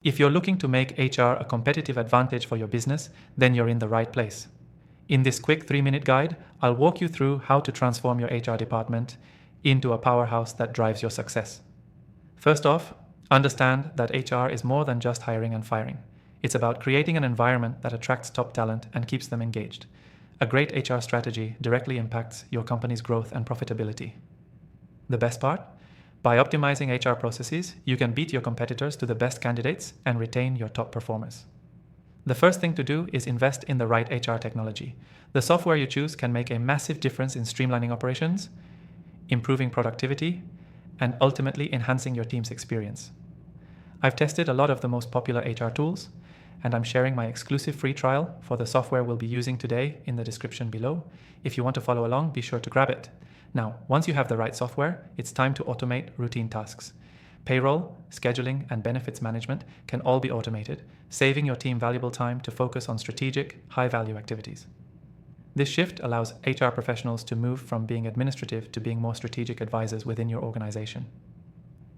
If you're looking to make HR a competitive advantage for your business, then you're in the right place. In this quick 3-minute guide, I'll walk you through how to transform your HR department into a powerhouse that drives your success. First off, understand that HR is more than just hiring and firing. It's about creating an environment that attracts top talent and keeps them engaged. A great HR strategy directly impacts your company's growth and profitability. The best part? By optimizing HR processes, you can beat your competitors to the best candidates and retain your top performers. The first thing to do is invest in the right HR technology. The software you choose can make a massive difference in streamlining operations, improving productivity, and ultimately enhancing your team's experience. I've tested a lot of the most popular HR tools, and I'm sharing my exclusive free trial for the software we'll be using today in the description below. If you want to follow along, be sure to grab it. Now, once you have the right software, it's time to automate routine tasks. Payroll, scheduling, and benefits management can all be automated, saving your team valuable time to focus on strategic, high-value activities. This shift allows HR professionals to move from being administrative to being more strategic advisors within your organization.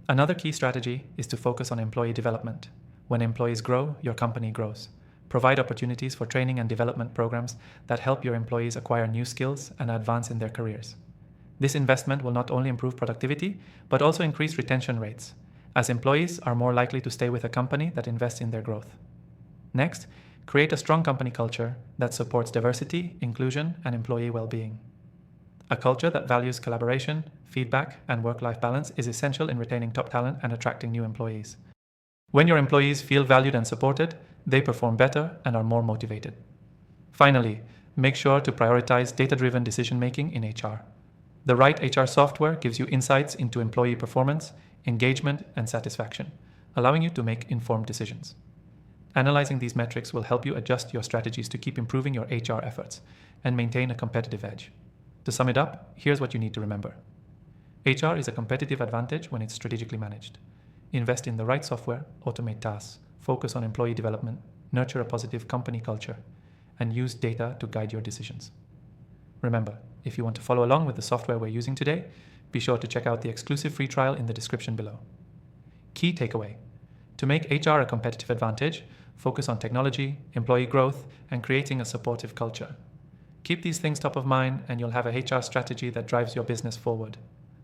Another key strategy is to focus on employee development. When employees grow, your company grows. Provide opportunities for training and development programs that help your employees acquire new skills and advance in their careers. This investment will not only improve productivity, but also increase retention rates, as employees are more likely to stay with a company that invests in their growth. Next, create a strong company culture that supports diversity, inclusion, and employee well-being. A culture that values collaboration, feedback, and work-life balance is essential in retaining top talent and attracting new employees. When your employees feel valued and supported, they perform better and are more motivated. Finally, make sure to prioritize data-driven decision-making in HR. The right HR software gives you insights into employee performance, engagement, and satisfaction, allowing you to make informed decisions. Analyzing these metrics will help you adjust your strategies to keep improving your HR efforts and maintain a competitive edge. To sum it up, here's what you need to remember. HR is a competitive advantage when it's strategically managed. Invest in the right software, automate tasks, focus on employee development, nurture a positive company culture, and use data to guide your decisions. Remember, if you want to follow along with the software we're using today, be sure to check out the exclusive free trial in the description below. Key takeaway: to make HR a competitive advantage, focus on technology, employee growth, and creating a supportive culture. Keep these things top of mind and you'll have a HR strategy that drives your business forward.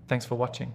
Thanks for watching.